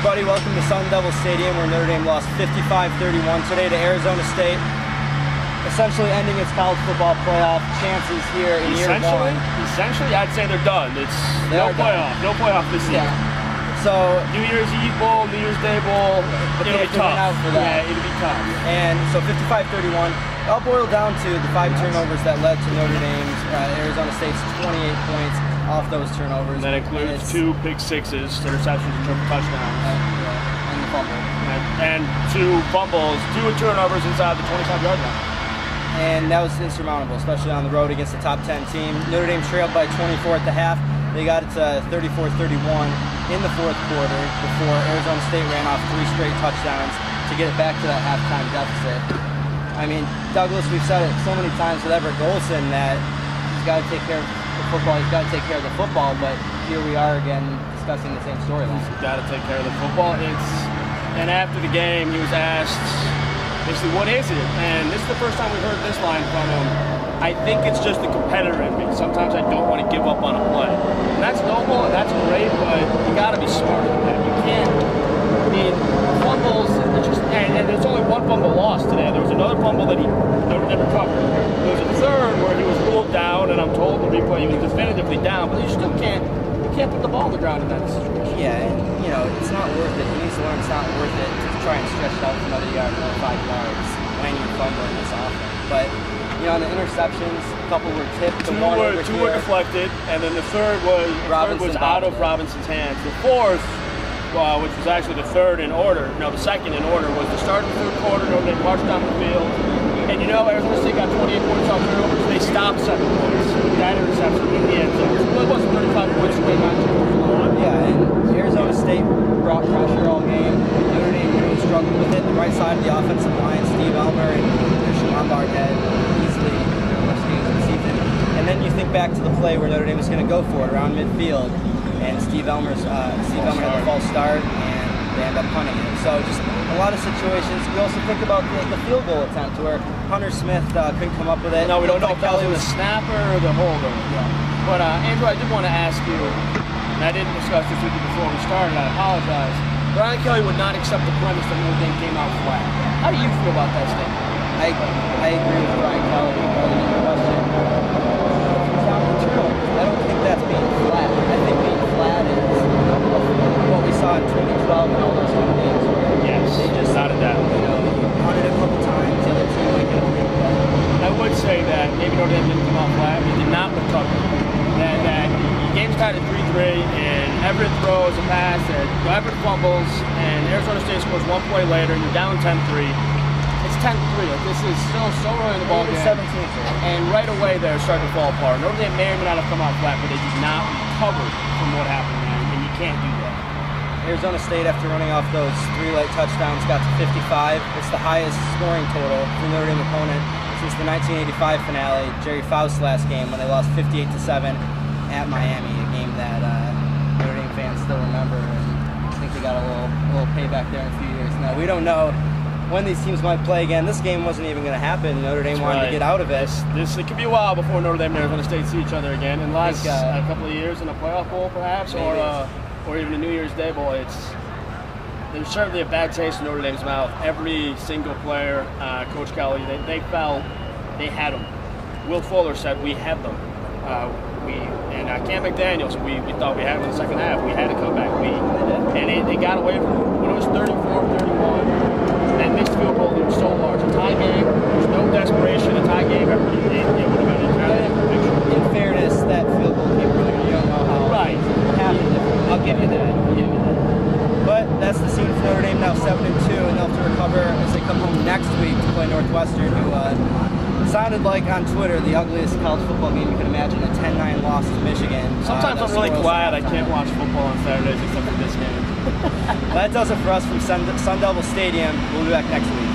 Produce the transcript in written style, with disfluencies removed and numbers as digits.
everybody. Welcome to Sun Devil Stadium, where Notre Dame lost 55-31 today to Arizona State, essentially ending its college football playoff chances here in year one. Essentially, I'd say they're done. It's no playoff this season. Yeah. So New Year's Eve Bowl, New Year's Day Bowl, it'll be tough. Out for that. Yeah, it'll be tough. And so 55-31, it all boiled down to the 5 turnovers that led to Notre Dame's Arizona State's 28 points off those turnovers. And that includes 2 pick sixes, interceptions, and triple touchdowns. And the fumble. And 2 fumbles, 2 turnovers inside the 25-yard line. And that was insurmountable, especially on the road against a top 10 team. Notre Dame trailed by 24 at the half. They got it to 34-31 in the fourth quarter before Arizona State ran off 3 straight touchdowns to get it back to that halftime deficit. I mean, Douglas, we've said it so many times with Everett Golson that he's got to take care of the football, he's got to take care of the football, but here we are again discussing the same storyline. He's got to take care of the football. And after the game, he was asked, basically, what is it? And this is the first time we've heard this line from him. I think it's just the competitor in me. Sometimes I don't want to give up on a play. And that's noble and that's great, but you got to be smarter than that. You can't. I mean, fumbles, and there's only 1 fumble lost today. There was another fumble that he never recovered. There was a third where he was ruled down, and I'm told in the replay he was definitively down, but you still can't put the ball on the ground in that situation. Yeah, and you know, it's not worth it. He needs to learn it's not worth it to try and stretch it out for another yard, another 5 yards when you're fumbling this offense. But you know, on the interceptions, a couple were tipped. 2 were deflected, and then the third was out of Robinson's hands. The fourth, which was actually the third in order, no, the second in order, was the start of the third quarter. Notre Dame marched down the field, and you know, Arizona State got 28 points off turnovers. They stopped 7 points. That interception in the end zone. It really wasn't 35 points away, not Yeah, and Arizona State brought pressure all game. Notre Dame really struggled with it. The right side of the offensive line, Steve Elmer and Christian Lombard had easily the worst games of the season. And then you think back to the play where Notre Dame was going to go for it around midfield, and Steve Elmer had the false start, and they end up punting it. So just a lot of situations. We also think about the field goal attempt where Hunter Smith couldn't come up with it. No, we don't know if that was the snapper or the holder. Yeah. But Andrew, I did want to ask you, and I didn't discuss this with you before we started, I apologize. Brian Kelly would not accept the premise that Notre Dame came out flat. How do you feel about that statement? I agree with Brian Kelly. I don't think that's being flat. I think being flat is what we saw in 2012 and all those other games. Yes, they just not at that. You know, punted a couple times, the other team might get a big play. I would say that maybe Notre Dame didn't come out flat. He did not recover. That the game's tied at 3-3, and Everett throws a pass, and Everett fumbles, and Arizona State scores 1 play later, and you're down 10-3. It's 10-3. This is still so early in the ball game. 17. And right away they're starting to fall apart. Notre Dame may or may not have come out flat, but they did not recover from what happened, man, and you can't do that. Arizona State, after running off those 3 late touchdowns, got to 55. It's the highest scoring total for Notre Dame opponent since the 1985 finale, Jerry Faust's last game, when they lost 58-7 at Miami, a game that Notre Dame fans still remember, and I think they got a little payback there in a few years. Now, we don't know when these teams might play again. This game wasn't even going to happen. Notre Dame wanted to get out of it. It could be a while before Notre Dame and Arizona State see each other again, unless a couple of years in a playoff bowl, perhaps, or even a New Year's Day bowl. There's certainly a bad taste in Notre Dame's mouth. Every single player, Coach Kelly, they felt they had them. Will Fuller said we had them. And Cam McDaniels, we thought we had them in the second half. We had to come back. And they got away from it. When it was 34-31, that missed field goal was so large. A tie game, there's no desperation. A tie game, it would have been entirely different picture. In fairness, that field goal came earlier. You don't know how. Right. I'll give you that. But that's the scene for Notre Dame now 7-2, and they'll have to recover as they come home next week to play Northwestern, who sounded like on Twitter the ugliest college football game you can imagine, a 10-9 loss to Michigan. Sometimes I'm really glad I can't watch football on Saturdays except for this game. That does it for us from Sun Devil Stadium. We'll be back next week.